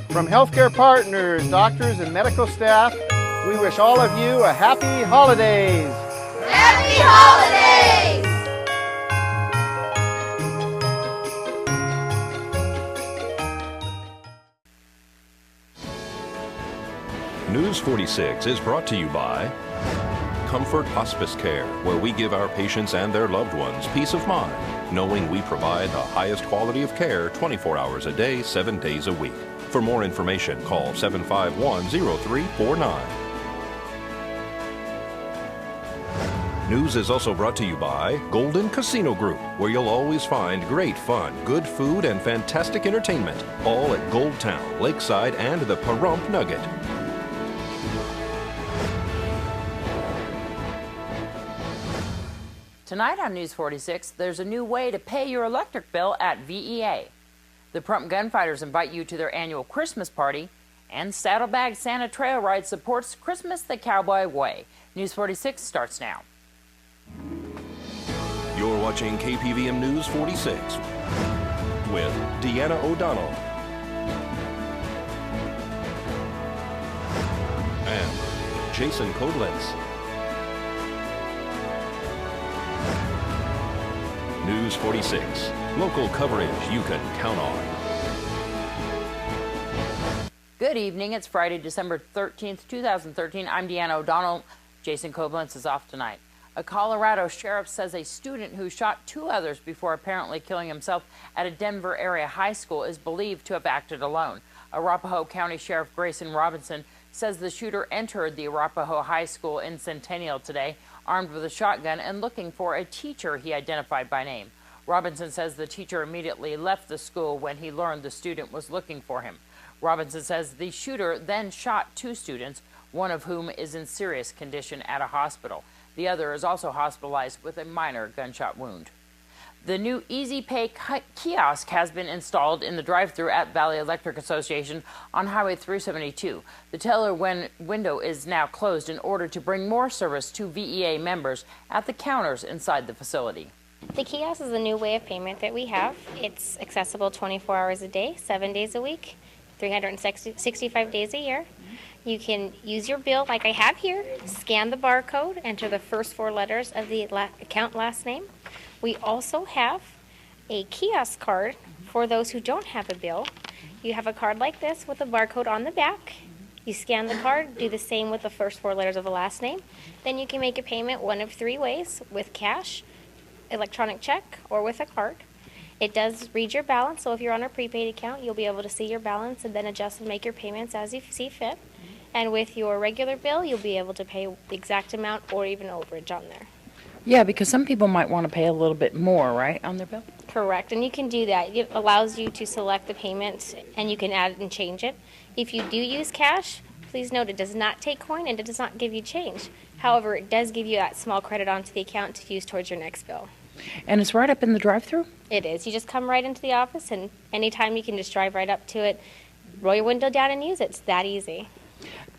From healthcare partners, doctors, and medical staff, we wish all of you a happy holidays. Happy holidays! News 46 is brought to you by Comfort Hospice Care, where we give our patients and their loved ones peace of mind, knowing we provide the highest quality of care 24 hours a day, 7 days a week. For more information, call 751-0349. News is also brought to you by Golden Casino Group, where you'll always find great fun, good food, and fantastic entertainment, all at Gold Town, Lakeside, and the Pahrump Nugget. Tonight on News 46, there's a new way to pay your electric bill at VEA. The Pahrump Gunfighters invite you to their annual Christmas party, and Saddlebag Santa Trail Ride supports Christmas the Cowboy Way. News 46 starts now. You're watching KPVM News 46 with Deanna O'Donnell and Jason Koblenz. News 46, local coverage you can count on. Good evening. It's Friday, December 13th, 2013. I'm Deanna O'Donnell. Jason Koblenz is off tonight. A Colorado sheriff says a student who shot 2 others before apparently killing himself at a Denver area high school is believed to have acted alone. Arapahoe County Sheriff Grayson Robinson says the shooter entered the Arapahoe High School in Centennial today, armed with a shotgun and looking for a teacher he identified by name. Robinson says the teacher immediately left the school when he learned the student was looking for him. Robinson says the shooter then shot 2 students, one of whom is in serious condition at a hospital. The other is also hospitalized with a minor gunshot wound. The new Easy Pay kiosk has been installed in the drive-thru at Valley Electric Association on Highway 372. The teller window is now closed in order to bring more service to VEA members at the counters inside the facility. The kiosk is a new way of payment that we have. It's accessible 24 hours a day, 7 days a week, 365 days a year. You can use your bill like I have here, scan the barcode, enter the first 4 letters of the account last name. We also have a kiosk card for those who don't have a bill. You have a card like this with a barcode on the back. You scan the card, do the same with the first 4 letters of the last name. Then you can make a payment one of 3 ways: with cash, electronic check, or with a card. It does read your balance, so if you're on a prepaid account, you'll be able to see your balance and then adjust and make your payments as you see fit. And with your regular bill, you'll be able to pay the exact amount or even overage on there. Yeah, because some people might want to pay a little bit more, right, on their bill? Correct, and you can do that. It allows you to select the payment, and you can add and change it. If you do use cash, please note it does not take coin and it does not give you change. However, it does give you that small credit onto the account to use towards your next bill. And it's right up in the drive-thru? It is. You just come right into the office, and anytime you can just drive right up to it, roll your window down and use it. It's that easy.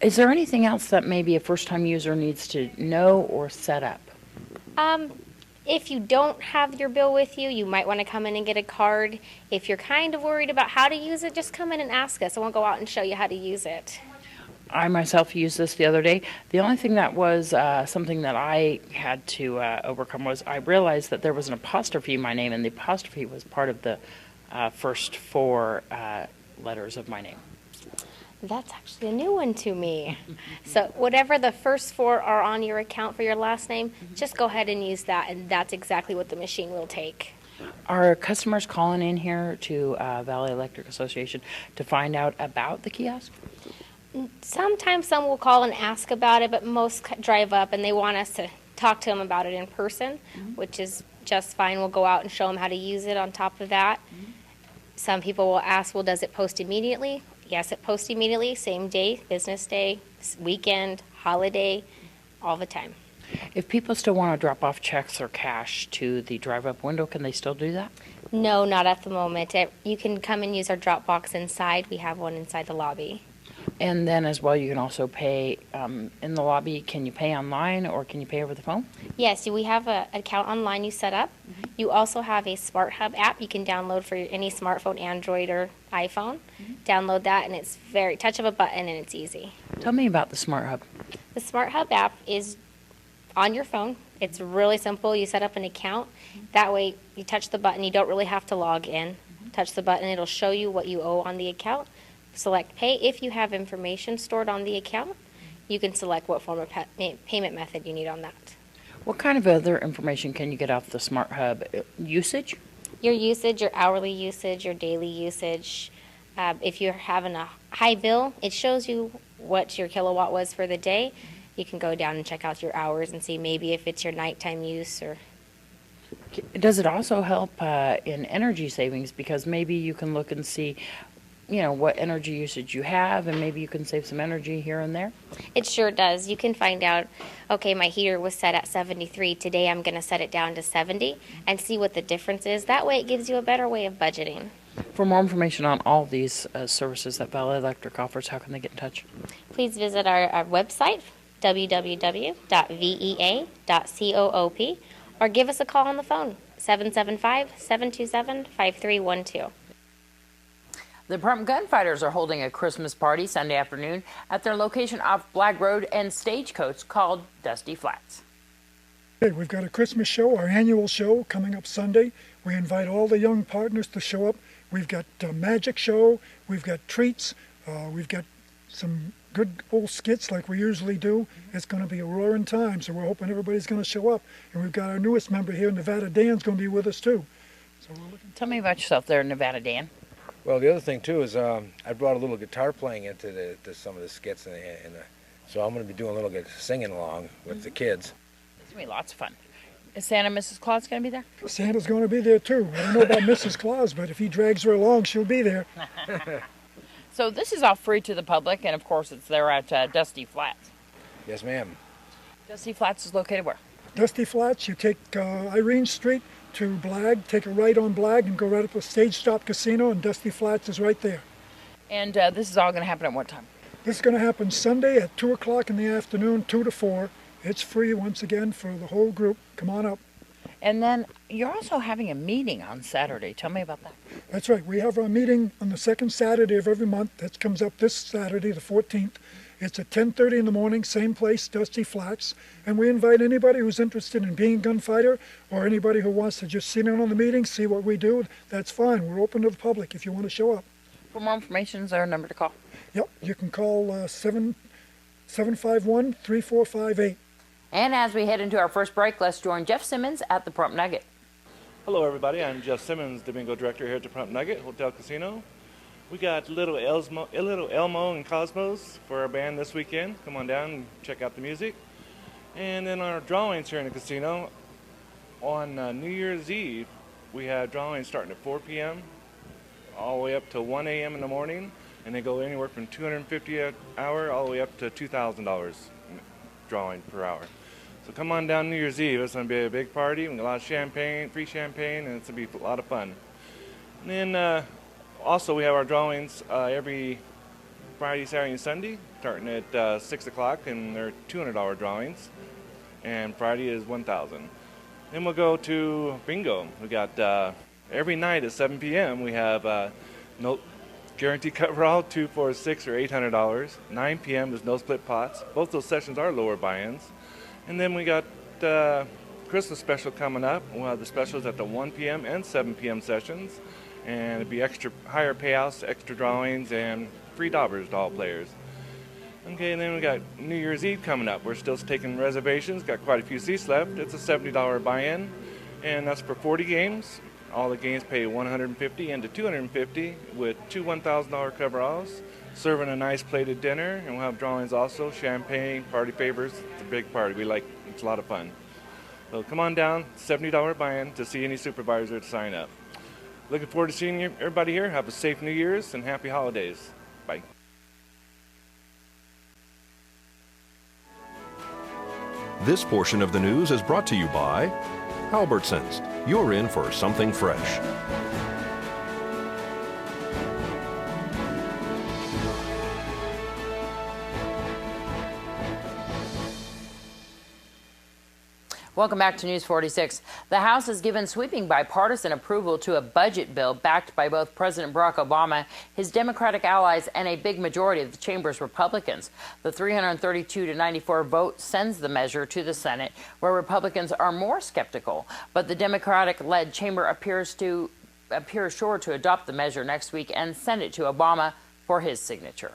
Is there anything else that maybe a first-time user needs to know or set up? If you don't have your bill with you, you might want to come in and get a card. If you're kind of worried about how to use it, just come in and ask us, and we'll go out and show you how to use it. I myself used this the other day. The only thing that was something that I had to overcome was I realized that there was an apostrophe in my name, and the apostrophe was part of the first 4 letters of my name. That's actually a new one to me. So whatever the first 4 are on your account for your last name, just go ahead and use that, and that's exactly what the machine will take. Are customers calling in here to Valley Electric Association to find out about the kiosk? Sometimes some will call and ask about it, but most drive up and they want us to talk to them about it in person, which is just fine. We'll go out and show them how to use it on top of that. Some people will ask, well, does it post immediately? Yes, it posts immediately, same day, business day, weekend, holiday, all the time. If people still want to drop off checks or cash to the drive-up window, can they still do that? No, not at the moment. You can come and use our drop box inside. We have one inside the lobby. And then as well, you can also pay in the lobby. Can you pay online or can you pay over the phone? Yes, we have an account online you set up. You also have a Smart Hub app you can download for any smartphone, Android or iPhone. Download that, and it's very touch of a button, and it's easy. Tell me about the Smart Hub. The Smart Hub app is on your phone. It's really simple. You set up an account. That way, you touch the button. You don't really have to log in. Touch the button. It'll show you what you owe on the account. Select Pay. If you have information stored on the account, you can select what form of payment method you need on that. What kind of other information can you get off the Smart Hub? Usage? Your usage, your hourly usage, your daily usage. If you're having a high bill, it shows you what your kilowatt was for the day. You can go down and check out your hours and see maybe if it's your nighttime use or. Does it also help in energy savings? Because maybe you can look and see, what energy usage you have, and maybe you can save some energy here and there? It sure does. You can find out, okay, my heater was set at 73. Today I'm going to set it down to 70 and see what the difference is. That way it gives you a better way of budgeting. For more information on all these services that Valley Electric offers, how can they get in touch? Please visit our website, www.vea.coop, or give us a call on the phone, 775-727-5312. The Prump Gunfighters are holding a Christmas party Sunday afternoon at their location off Black Road and Stagecoach called Dusty Flats. We've got a Christmas show, our annual show, coming up Sunday. We invite all the young partners to show up. We've got a magic show, we've got treats, we've got some good old skits like we usually do. It's going to be a roaring time, so we're hoping everybody's going to show up. And we've got our newest member here, Nevada Dan's going to be with us too. So we're looking. Tell me about yourself there, Nevada Dan. Well, the other thing too is I brought a little guitar playing into some of the skits, so I'm going to be doing a little bit of singing along with the kids. It's going to be lots of fun. Is Santa and Mrs. Claus going to be there? Santa's going to be there too. I don't know about Mrs. Claus, but if he drags her along, she'll be there. So this is all free to the public, and of course it's there at Dusty Flats. Yes, ma'am. Dusty Flats is located where? Dusty Flats, you take Irene Street to Blag, take a right on Blag and go right up to Stage Stop Casino, and Dusty Flats is right there. And this is all going to happen at what time? This is going to happen Sunday at 2 o'clock in the afternoon, 2 to 4. It's free once again for the whole group. Come on up. And then you're also having a meeting on Saturday. Tell me about that. That's right. We have our meeting on the second Saturday of every month. That comes up this Saturday, the 14th. It's at 10:30 in the morning, same place, Dusty Flats. And we invite anybody who's interested in being a gunfighter or anybody who wants to just sit in on the meeting, see what we do. That's fine. We're open to the public if you want to show up. For more information, is there a number to call? Yep. You can call 751-3458. And as we head into our first break, let's join Jeff Simmons at the Prump Nugget. Hello, everybody. I'm Jeff Simmons, the bingo director here at the Prump Nugget Hotel Casino. We got little Elmo and Cosmos for our band this weekend. Come on down and check out the music. And then our drawings here in the casino, on New Year's Eve, we have drawings starting at 4 p.m. all the way up to 1 a.m. in the morning, and they go anywhere from $250 an hour all the way up to $2,000 drawing per hour. So come on down New Year's Eve. It's going to be a big party. We got a lot of champagne, free champagne, and it's going to be a lot of fun. And then also we have our drawings every Friday, Saturday, and Sunday, starting at 6 o'clock, and they're $200 drawings. And Friday is $1,000. Then we'll go to bingo. We got every night at 7 p.m. we have no guaranteed coverall, 2, 4, 6, or $800. 9 p.m. is no split pots. Both those sessions are lower buy-ins. And then we got Christmas special coming up. We'll have the specials at the 1 p.m. and 7 p.m. sessions. And it'll be extra higher payouts, extra drawings, and free daubers to all players. Okay, and then we got New Year's Eve coming up. We're still taking reservations, got quite a few seats left. It's a $70 buy-in, and that's for 40 games. All the games pay $150 and to $250 with 2 $1,000 coveralls, serving a nice plated dinner, and we'll have drawings also, champagne, party favors. It's a big party. It's a lot of fun. So come on down, $70 buy-in to see any supervisor to sign up. Looking forward to seeing everybody here. Have a safe New Year's and happy holidays. Bye. This portion of the news is brought to you by Albertsons. You're in for something fresh. Welcome back to News 46. The House has given sweeping bipartisan approval to a budget bill backed by both President Barack Obama, his Democratic allies, and a big majority of the chamber's Republicans. The 332 to 94 vote sends the measure to the Senate, where Republicans are more skeptical. But the Democratic-led chamber appears sure to adopt the measure next week and send it to Obama for his signature.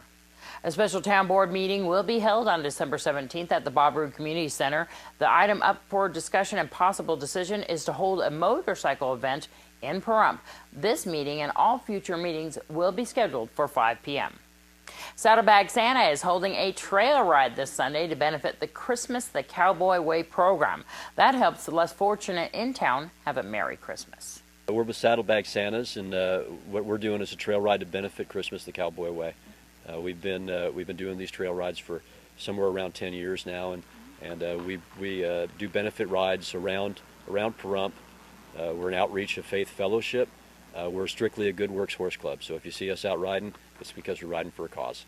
A special town board meeting will be held on December 17th at the Bob Roode Community Center. The item up for discussion and possible decision is to hold a motorcycle event in Pahrump. This meeting and all future meetings will be scheduled for 5 p.m. Saddlebag Santa is holding a trail ride this Sunday to benefit the Christmas the Cowboy Way program. That helps the less fortunate in town have a Merry Christmas. We're with Saddlebag Santas, and what we're doing is a trail ride to benefit Christmas the Cowboy Way. We've been doing these trail rides for somewhere around 10 years now, and we do benefit rides around Pahrump. We're an outreach of Faith Fellowship. We're strictly a Good Works Horse Club, so if you see us out riding, it's because we're riding for a cause.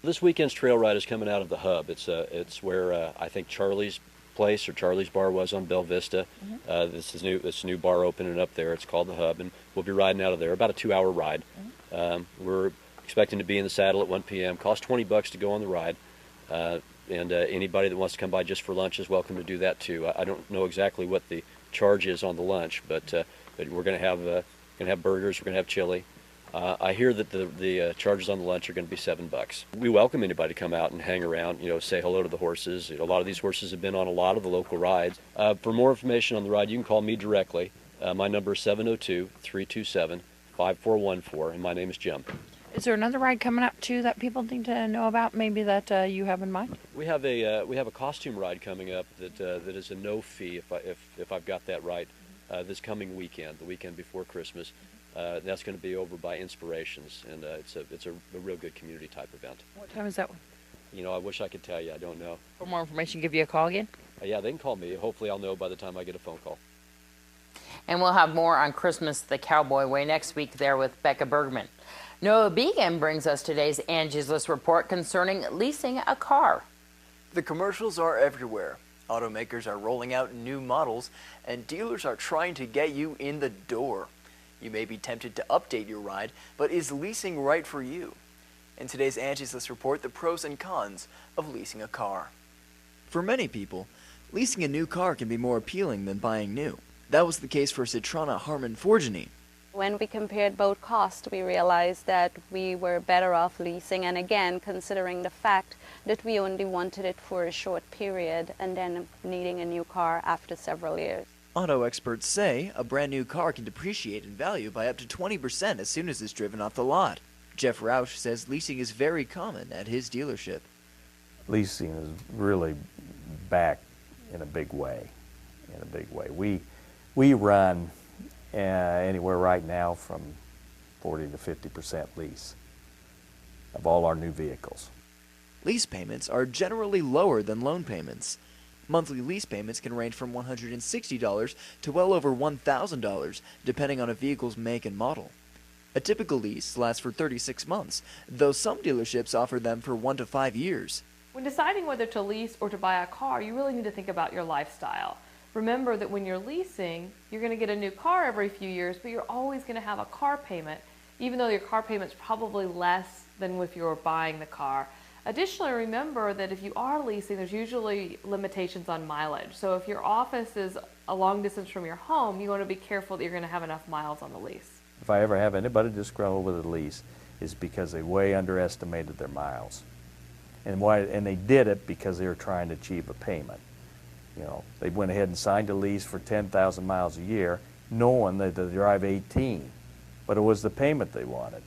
This weekend's trail ride is coming out of the Hub. It's where I think Charlie's place or Charlie's Bar was on Bella Vista. This new bar opening up there. It's called the Hub, and we'll be riding out of there. About a 2-hour ride. We're expecting to be in the saddle at 1 p.m. Costs $20 to go on the ride, and anybody that wants to come by just for lunch is welcome to do that too. I don't know exactly what the charge is on the lunch, but we're going to have burgers. We're going to have chili. I hear that the charges on the lunch are going to be $7. We welcome anybody to come out and hang around, say hello to the horses. A lot of these horses have been on a lot of the local rides. For more information on the ride, you can call me directly. My number is 702-327-5414, and my name is Jim. Is there another ride coming up too that people need to know about? Maybe that you have in mind? We have a costume ride coming up that is a no fee if I've got that right. This coming weekend, the weekend before Christmas. That's going to be over by Inspirations, and it's a real good community type event. What time is that one? I wish I could tell you. I don't know. For more information, give you a call again? Yeah, they can call me. Hopefully I'll know by the time I get a phone call. And we'll have more on Christmas the Cowboy Way next week there with Becca Bergman. Noah Began brings us today's Angie's List report concerning leasing a car. The commercials are everywhere. Automakers are rolling out new models, and dealers are trying to get you in the door. You may be tempted to update your ride, but is leasing right for you? In today's Angie's List report, the pros and cons of leasing a car. For many people, leasing a new car can be more appealing than buying new. That was the case for Citrana Harman Forgini. When we compared both costs, we realized that we were better off leasing, and again, considering the fact that we only wanted it for a short period and then needing a new car after several years. Auto experts say a brand new car can depreciate in value by up to 20% as soon as it's driven off the lot. Jeff Roush says leasing is very common at his dealership. Leasing is really back in a big way. We run anywhere right now from 40 to 50% lease of all our new vehicles. Lease payments are generally lower than loan payments. Monthly lease payments can range from $160 to well over $1,000, depending on a vehicle's make and model. A typical lease lasts for 36 months, though some dealerships offer them for 1 to 5 years. When deciding whether to lease or to buy a car, you really need to think about your lifestyle. Remember that when you're leasing, you're going to get a new car every few years, but you're always going to have a car payment, even though your car payment's probably less than if you were buying the car. Additionally, remember that if you are leasing, there's usually limitations on mileage. So if your office is a long distance from your home, you want to be careful that you're going to have enough miles on the lease. If I ever have anybody disgruntled with a lease, it's because they way underestimated their miles. And they did it because they were trying to achieve a payment. They went ahead and signed a lease for 10,000 miles a year, knowing that they drive 18, but it was the payment they wanted.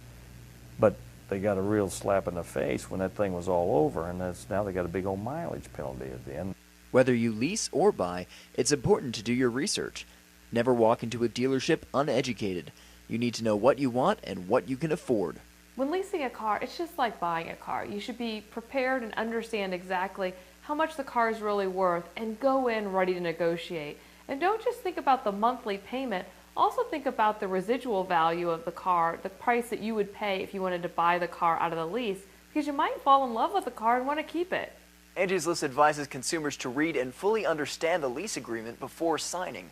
But they got a real slap in the face when that thing was all over, and now they got a big old mileage penalty at the end. Whether you lease or buy, it's important to do your research. Never walk into a dealership uneducated. You need to know what you want and what you can afford. When leasing a car, it's just like buying a car. You should be prepared and understand exactly how much the car is really worth and go in ready to negotiate. And don't just think about the monthly payment, also think about the residual value of the car, the price that you would pay if you wanted to buy the car out of the lease, because you might fall in love with the car and want to keep it. Angie's List advises consumers to read and fully understand the lease agreement before signing.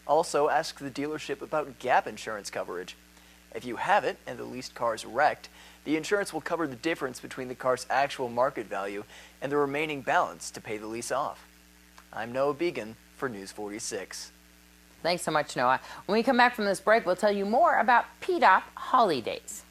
Also, ask the dealership about gap insurance coverage. If you have it and the leased car is wrecked, the insurance will cover the difference between the car's actual market value and the remaining balance to pay the lease off. I'm Noah Began for News 46. Thanks so much, Noah. When we come back from this break, we'll tell you more about PDOP holidays.